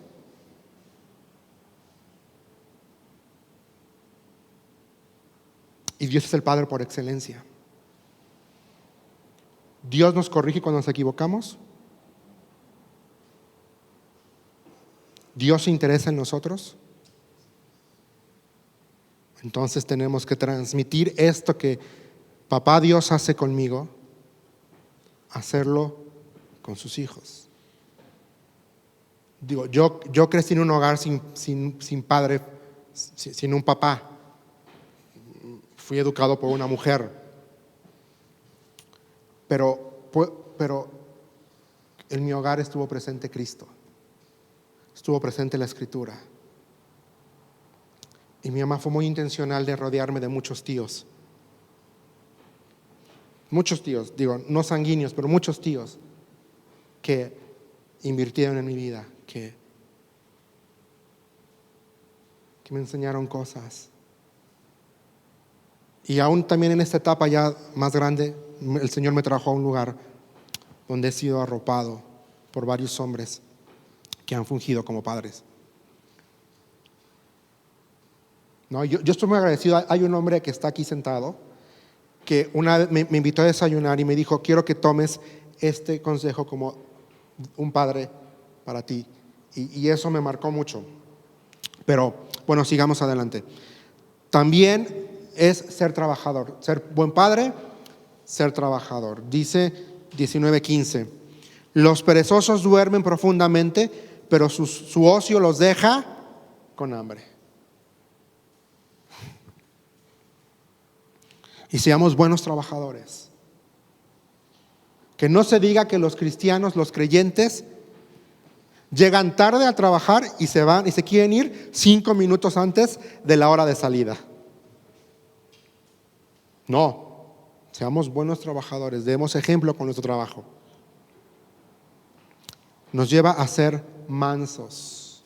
Y Dios es el Padre por excelencia. Dios nos corrige cuando nos equivocamos. Dios se interesa en nosotros. Entonces tenemos que transmitir esto que Papá Dios hace conmigo, hacerlo con sus hijos. Digo, yo crecí en un hogar sin padre, sin un papá. Fui educado por una mujer, pero en mi hogar estuvo presente Cristo, estuvo presente la Escritura. Y mi mamá fue muy intencional de rodearme de muchos tíos. Muchos tíos, digo, no sanguíneos, pero muchos tíos que invirtieron en mi vida, que me enseñaron cosas. Y aún también en esta etapa ya más grande, el Señor me trajo a un lugar donde he sido arropado por varios hombres que han fungido como padres. No, yo estoy muy agradecido. Hay un hombre que está aquí sentado que una vez me invitó a desayunar y me dijo, quiero que tomes este consejo como un padre para ti. Y eso me marcó mucho. Pero bueno, sigamos adelante. También es ser trabajador, ser buen padre, ser trabajador. Dice 19:15. Los perezosos duermen profundamente, pero su ocio los deja con hambre. Y seamos buenos trabajadores. Que no se diga que los cristianos, los creyentes, llegan tarde a trabajar y se van y se quieren ir 5 minutos antes de la hora de salida. No, seamos buenos trabajadores, demos ejemplo con nuestro trabajo. Nos lleva a ser mansos.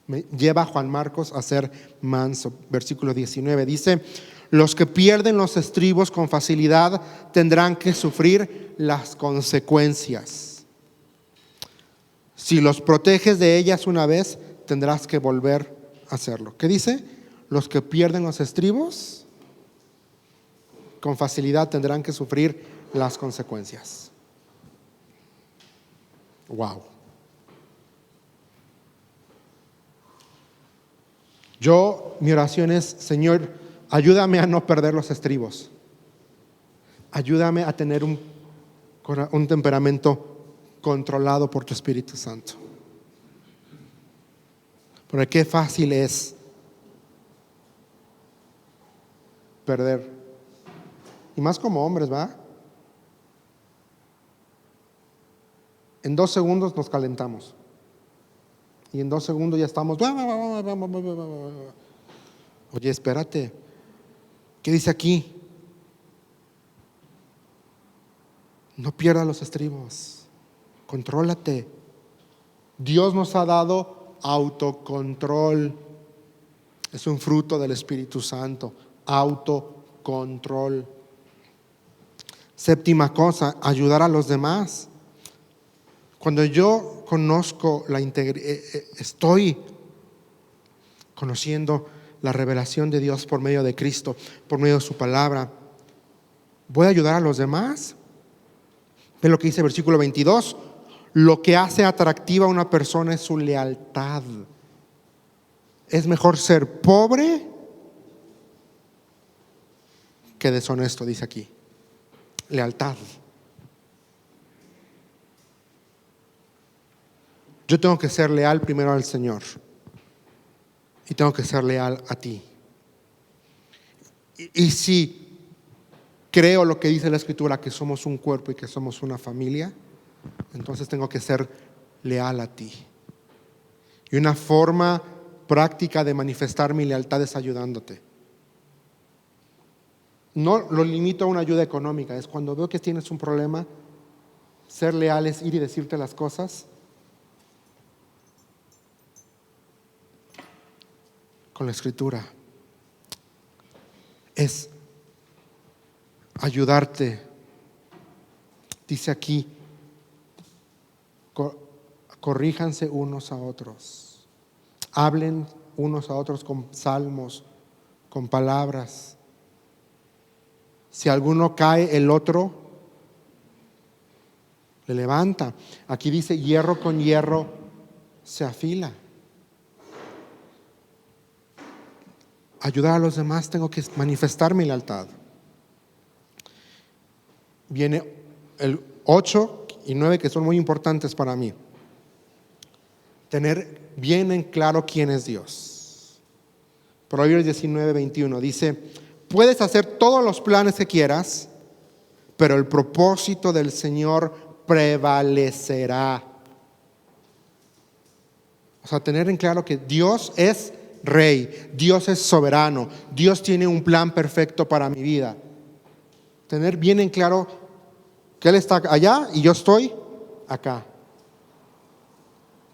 Me lleva Juan Marcos a ser manso. Versículo 19 dice: los que pierden los estribos con facilidad tendrán que sufrir las consecuencias. Si los proteges de ellas una vez, tendrás que volver a hacerlo. ¿Qué dice? Los que pierden los estribos con facilidad tendrán que sufrir las consecuencias. Wow. Mi oración es: Señor, ayúdame a no perder los estribos. Ayúdame a tener un temperamento controlado por tu Espíritu Santo. Porque qué fácil es perder. Y más como hombres, ¿va? En 2 segundos nos calentamos. Y en 2 segundos ya estamos. Oye, espérate. ¿Qué dice aquí? No pierdas los estribos. Contrólate. Dios nos ha dado autocontrol. Es un fruto del Espíritu Santo. Autocontrol. Séptima cosa, ayudar a los demás. Cuando yo conozco estoy conociendo la revelación de Dios por medio de Cristo, por medio de su palabra, ¿voy a ayudar a los demás? Ve lo que dice el versículo 22. Lo que hace atractiva a una persona es su lealtad. Es mejor ser pobre que deshonesto, dice aquí. Lealtad. Yo tengo que ser leal primero al Señor y tengo que ser leal a ti. Y si creo lo que dice la Escritura, que somos un cuerpo y que somos una familia, entonces tengo que ser leal a ti. Y una forma práctica de manifestar mi lealtad es ayudándote. No lo limito a una ayuda económica, es cuando veo que tienes un problema, ser leal es ir y decirte las cosas con la Escritura. Es ayudarte. Dice aquí, corríjanse unos a otros. Hablen unos a otros con salmos, con palabras. Si alguno cae, el otro le levanta. Aquí dice: hierro con hierro se afila. Ayudar a los demás, tengo que manifestar mi lealtad. Viene el 8 y 9 que son muy importantes para mí. Tener bien en claro quién es Dios. Proverbios 19:21 dice: puedes hacer todos los planes que quieras, pero el propósito del Señor prevalecerá. O sea, tener en claro que Dios es Rey, Dios es soberano, Dios tiene un plan perfecto para mi vida. Tener bien en claro que Él está allá y yo estoy acá.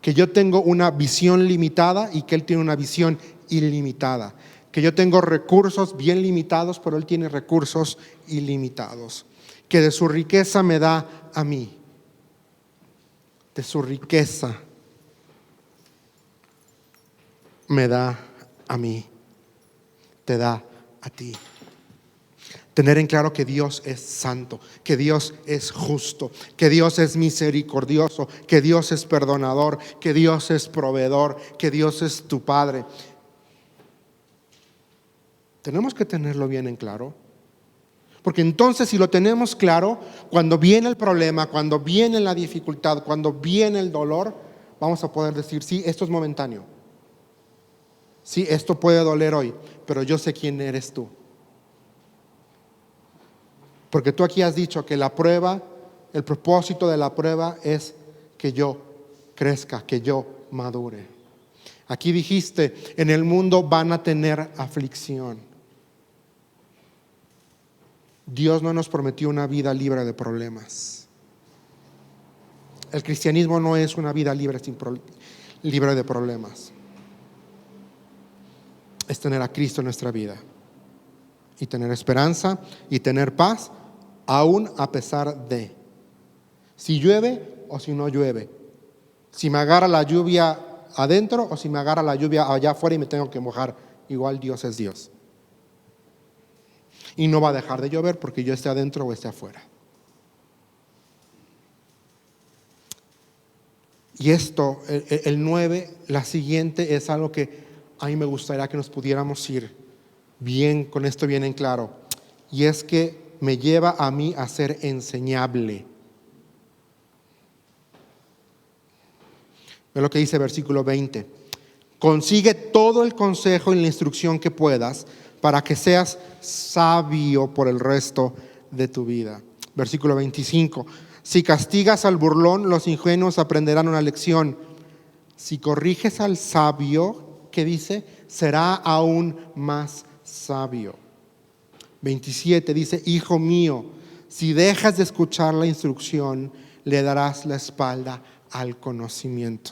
Que yo tengo una visión limitada y que Él tiene una visión ilimitada. Que yo tengo recursos bien limitados, pero Él tiene recursos ilimitados. Que de su riqueza me da a mí. De su riqueza me da a mí, te da a ti. Tener en claro que Dios es santo, que Dios es justo, que Dios es misericordioso, que Dios es perdonador, que Dios es proveedor, que Dios es tu Padre. Tenemos que tenerlo bien en claro. Porque entonces, si lo tenemos claro, cuando viene el problema, cuando viene la dificultad, cuando viene el dolor, vamos a poder decir, sí, esto es momentáneo. Sí, esto puede doler hoy, pero yo sé quién eres tú. Porque tú aquí has dicho que la prueba, el propósito de la prueba es que yo crezca, que yo madure. Aquí dijiste, en el mundo van a tener aflicción. Dios no nos prometió una vida libre de problemas. El cristianismo no es una vida libre de problemas. Es tener a Cristo en nuestra vida y tener esperanza y tener paz, aún a pesar de si llueve o si no llueve, si me agarra la lluvia adentro o si me agarra la lluvia allá afuera y me tengo que mojar. Igual Dios es Dios. Y no va a dejar de llover porque yo esté adentro o esté afuera. Y esto, el 9, la siguiente es algo que a mí me gustaría que nos pudiéramos ir bien, con esto bien en claro. Y es que me lleva a mí a ser enseñable. Ve lo que dice versículo 20. Consigue todo el consejo y la instrucción que puedas para que seas sabio por el resto de tu vida. Versículo 25. Si castigas al burlón, los ingenuos aprenderán una lección. Si corriges al sabio, ¿qué dice? Será aún más sabio. 27 dice, hijo mío, si dejas de escuchar la instrucción, le darás la espalda al conocimiento.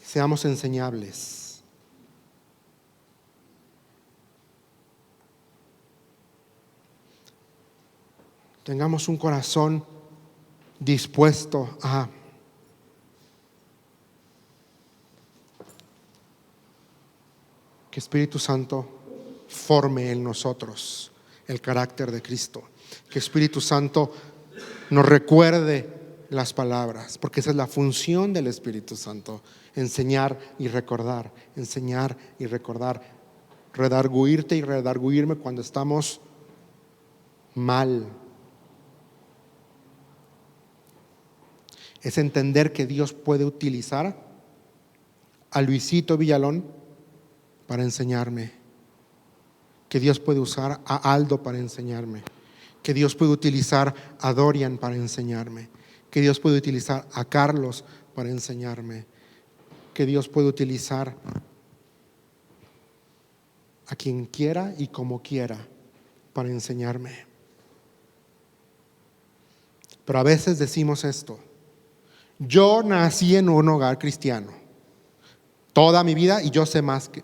Seamos enseñables. Tengamos un corazón dispuesto a que Espíritu Santo forme en nosotros el carácter de Cristo. Que Espíritu Santo nos recuerde las palabras, porque esa es la función del Espíritu Santo: enseñar y recordar, enseñar y recordar, redarguirte y redarguirme cuando estamos mal. Es entender que Dios puede utilizar a Luisito Villalón para enseñarme, que Dios puede usar a Aldo para enseñarme, que Dios puede utilizar a Dorian para enseñarme, que Dios puede utilizar a Carlos para enseñarme, que Dios puede utilizar a quien quiera y como quiera para enseñarme. Pero a veces decimos esto: yo nací en un hogar cristiano toda mi vida y yo sé más que...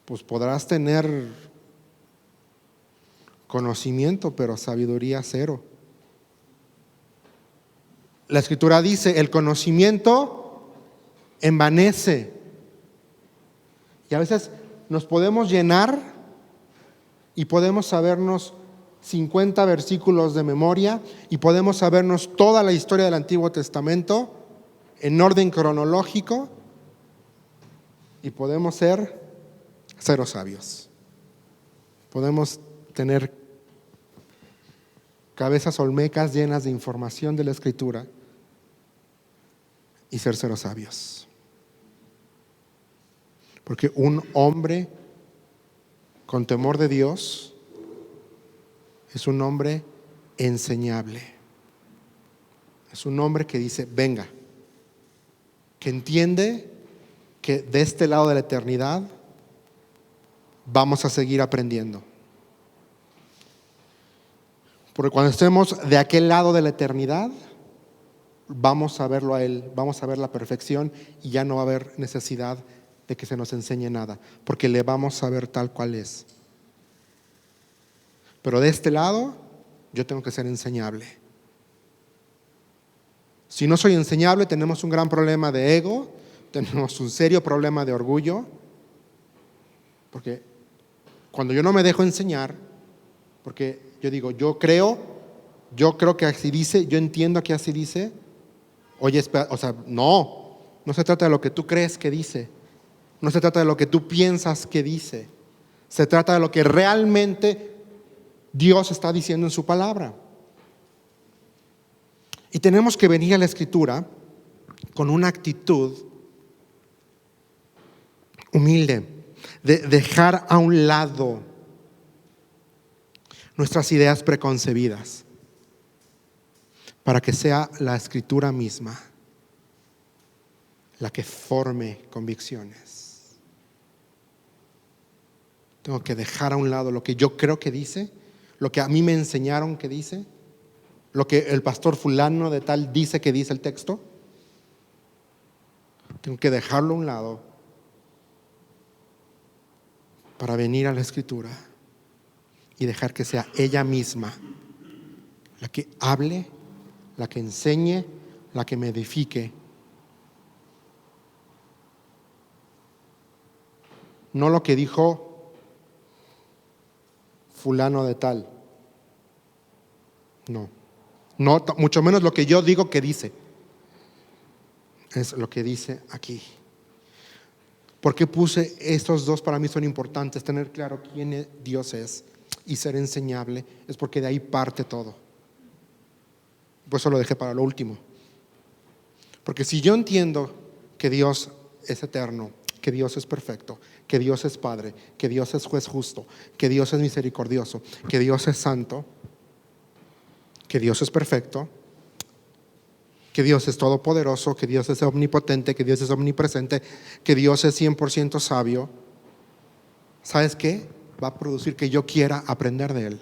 Pues podrás tener conocimiento, pero sabiduría cero. La Escritura dice, el conocimiento envanece. Y a veces nos podemos llenar y podemos sabernos 50 versículos de memoria y podemos sabernos toda la historia del Antiguo Testamento en orden cronológico y podemos ser cero sabios. Podemos tener cabezas olmecas llenas de información de la Escritura y ser cero sabios. Porque un hombre con temor de Dios es un hombre enseñable. Es un hombre que dice, venga, que entiende que de este lado de la eternidad vamos a seguir aprendiendo. Porque cuando estemos de aquel lado de la eternidad, vamos a verlo a Él, vamos a ver la perfección y ya no va a haber necesidad de que se nos enseñe nada, porque le vamos a ver tal cual es. Pero de este lado, yo tengo que ser enseñable. Si no soy enseñable, tenemos un gran problema de ego, tenemos un serio problema de orgullo, porque cuando yo no me dejo enseñar, porque yo digo, yo creo que así dice, yo entiendo que así dice, oye, espera, o sea, no se trata de lo que tú crees que dice, no se trata de lo que tú piensas que dice, Se trata de lo que realmente Dios está diciendo en su palabra. Y tenemos que venir a la Escritura con una actitud humilde, de dejar a un lado nuestras ideas preconcebidas, para que sea la Escritura misma la que forme convicciones. Tengo que dejar a un lado lo que yo creo que dice, lo que a mí me enseñaron que dice, lo que el pastor fulano de tal dice que dice el texto. Tengo que dejarlo a un lado para venir a la Escritura y dejar que sea ella misma la que hable, la que enseñe, la que me edifique. No lo que dijo fulano de tal. No, mucho menos lo que yo digo que dice. Es lo que dice aquí. ¿Por qué puse estos dos? Para mí son importantes. Tener claro quién Dios es y ser enseñable. Es porque de ahí parte todo. Por eso lo dejé para lo último. Porque si yo entiendo que Dios es eterno, que Dios es perfecto, que Dios es Padre, que Dios es juez justo, que Dios es misericordioso, que Dios es santo, que Dios es perfecto, que Dios es todopoderoso, que Dios es omnipotente, que Dios es omnipresente, que Dios es 100% sabio, ¿sabes qué? Va a producir que yo quiera aprender de Él.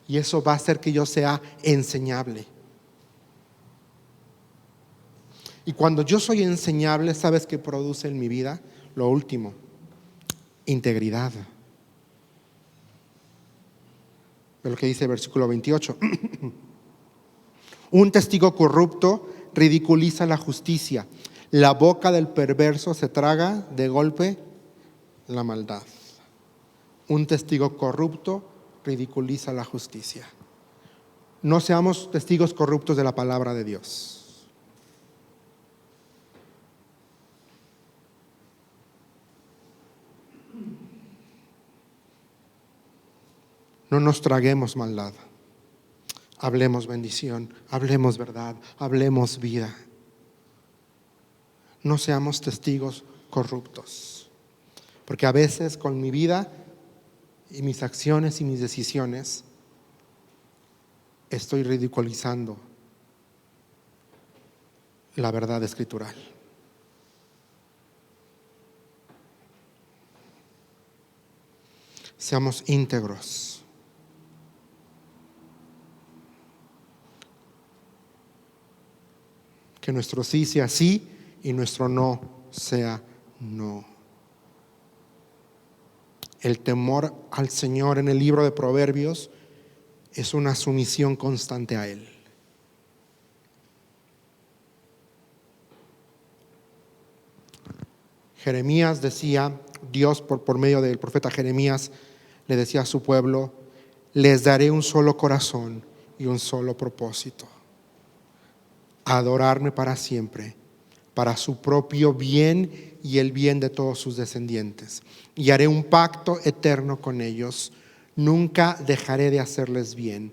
Y eso va a hacer que yo sea enseñable. Y cuando yo soy enseñable, ¿sabes qué produce en mi vida? Lo último, integridad. Ve lo que dice el versículo 28. Un testigo corrupto ridiculiza la justicia. La boca del perverso se traga de golpe la maldad. Un testigo corrupto ridiculiza la justicia. No seamos testigos corruptos de la palabra de Dios. No nos traguemos maldad. Hablemos bendición, hablemos verdad, hablemos vida. No seamos testigos corruptos. Porque a veces con mi vida y mis acciones y mis decisiones estoy ridiculizando la verdad escritural. Seamos íntegros. Que nuestro sí sea sí y nuestro no sea no. El temor al Señor en el libro de Proverbios es una sumisión constante a Él. Jeremías decía, Dios por medio del profeta Jeremías le decía a su pueblo: les daré un solo corazón y un solo propósito: adorarme para siempre, para su propio bien y el bien de todos sus descendientes. Y haré un pacto eterno con ellos. Nunca dejaré de hacerles bien.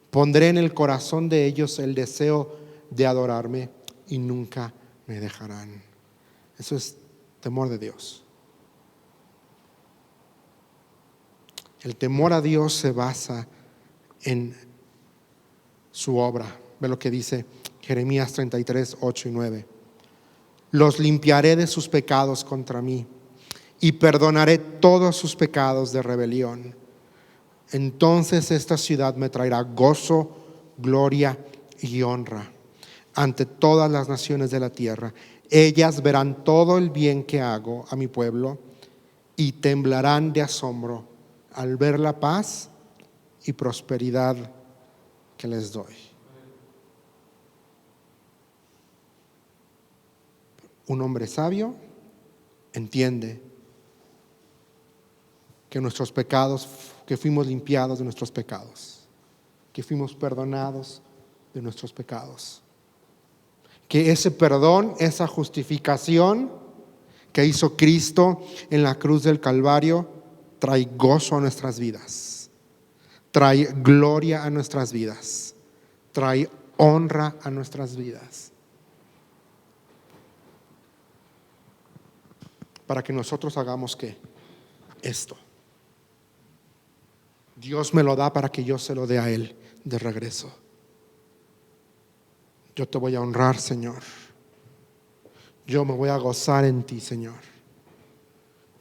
Pondré en el corazón de ellos el deseo de adorarme y nunca me dejarán. Eso es temor de Dios. El temor a Dios se basa en su obra. Ve lo que dice Jeremías 33, 8 y 9. Los limpiaré de sus pecados contra mí y perdonaré todos sus pecados de rebelión. Entonces esta ciudad me traerá gozo, gloria y honra ante todas las naciones de la tierra. Ellas verán todo el bien que hago a mi pueblo y temblarán de asombro al ver la paz y prosperidad que les doy. Un hombre sabio entiende que nuestros pecados, que fuimos limpiados de nuestros pecados, que fuimos perdonados de nuestros pecados, que ese perdón, esa justificación que hizo Cristo en la cruz del Calvario trae gozo a nuestras vidas, trae gloria a nuestras vidas, trae honra a nuestras vidas, para que nosotros hagamos ¿qué? Esto. Dios me lo da para que yo se lo dé a Él de regreso. Yo te voy a honrar, Señor. Yo me voy a gozar en ti, Señor.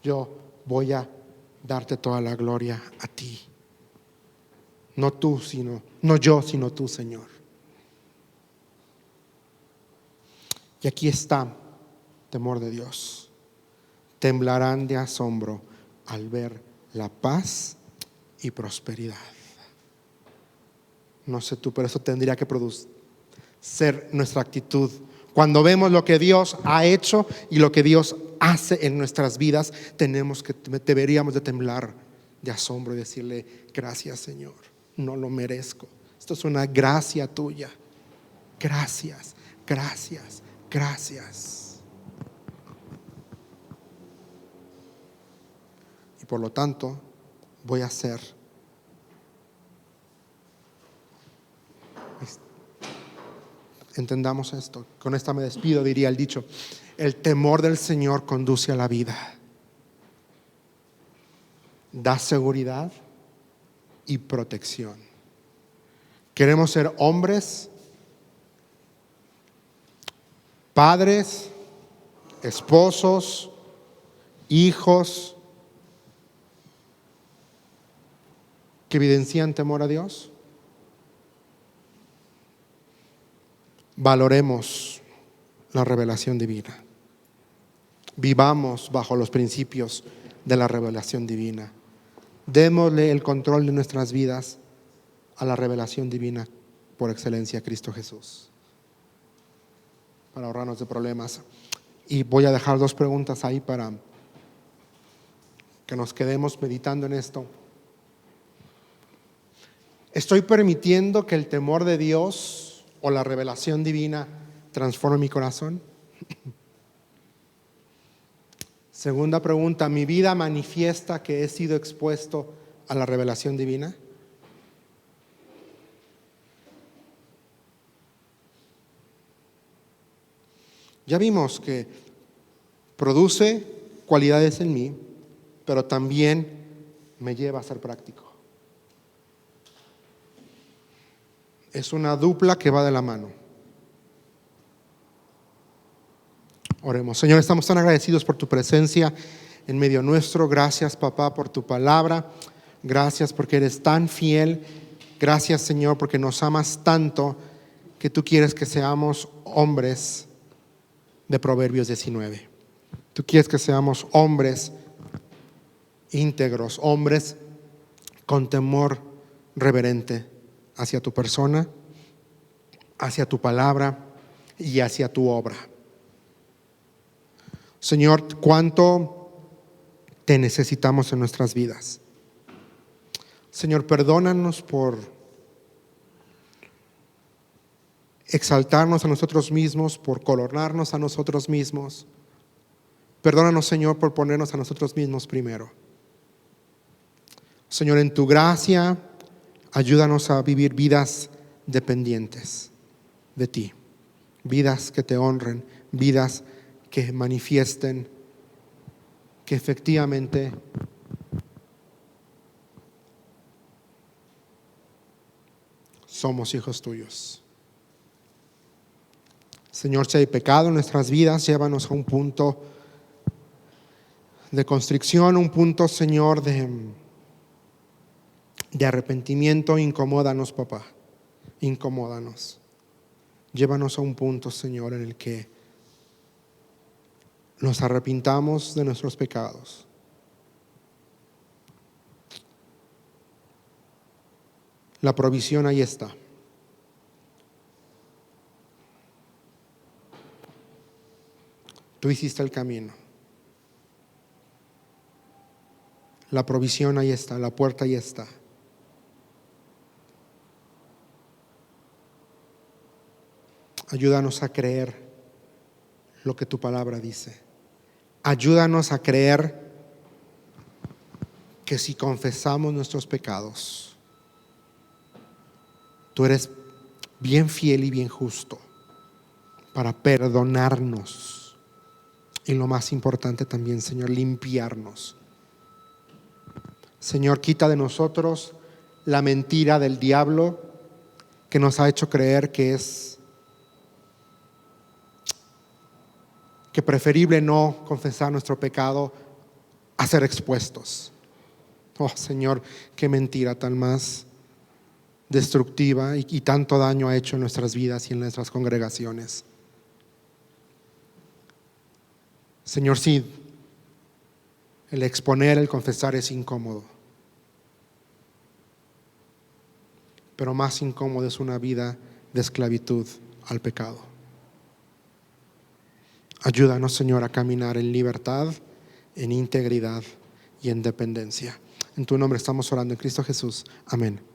Yo voy a darte toda la gloria a ti. No yo, sino tú, Señor. Y aquí está, temor de Dios. Temblarán de asombro al ver la paz y prosperidad. No sé tú, pero eso tendría que ser nuestra actitud. Cuando vemos lo que Dios ha hecho y lo que Dios hace en nuestras vidas, deberíamos de temblar de asombro y decirle: gracias, Señor, no lo merezco. Esto es una gracia tuya. Gracias, gracias, gracias. Y por lo tanto, voy a hacer entendamos esto. Con esta me despido, diría el dicho: el temor del Señor conduce a la vida, da seguridad y protección. Queremos ser hombres, padres, esposos, hijos que evidencian temor a Dios. Valoremos la revelación divina. Vivamos bajo los principios de la revelación divina. Démosle el control de nuestras vidas a la revelación divina por excelencia, Cristo Jesús, para ahorrarnos de problemas. Y voy a dejar 2 preguntas ahí para que nos quedemos meditando en esto. ¿Estoy permitiendo que el temor de Dios o la revelación divina transforme mi corazón? Segunda pregunta: ¿mi vida manifiesta que he sido expuesto a la revelación divina? Ya vimos que produce cualidades en mí, pero también me lleva a ser práctico. Es una dupla que va de la mano. Oremos. Señor, estamos tan agradecidos por tu presencia en medio nuestro. Gracias, papá, por tu palabra. Gracias porque eres tan fiel. Gracias, Señor, porque nos amas tanto que tú quieres que seamos hombres de Proverbios 19. Tú quieres que seamos hombres íntegros, hombres con temor reverente hacia tu persona, hacia tu palabra y hacia tu obra. Señor, cuánto te necesitamos en nuestras vidas. Señor, perdónanos por exaltarnos a nosotros mismos, por coronarnos a nosotros mismos. Perdónanos, Señor, por ponernos a nosotros mismos primero. Señor, en tu gracia, ayúdanos a vivir vidas dependientes de ti, vidas que te honren, vidas que manifiesten que efectivamente somos hijos tuyos. Señor, si hay pecado en nuestras vidas, llévanos a un punto de constricción, un punto, Señor, de arrepentimiento. Incomódanos, papá, incomódanos. Llévanos a un punto, Señor, en el que nos arrepintamos de nuestros pecados. La provisión ahí está. Tú hiciste el camino. La provisión ahí está, la puerta ahí está. Ayúdanos a creer lo que tu palabra dice. Ayúdanos a creer que si confesamos nuestros pecados, tú eres bien fiel y bien justo para perdonarnos. Y lo más importante también, Señor, limpiarnos. Señor, quita de nosotros la mentira del diablo que nos ha hecho creer que es preferible no confesar nuestro pecado a ser expuestos. Oh, Señor, qué mentira tan más destructiva y tanto daño ha hecho en nuestras vidas y en nuestras congregaciones. Señor, sí, el exponer, el confesar es incómodo, pero más incómodo es una vida de esclavitud al pecado. Ayúdanos, Señor, a caminar en libertad, en integridad y en dependencia. En tu nombre estamos orando en Cristo Jesús. Amén.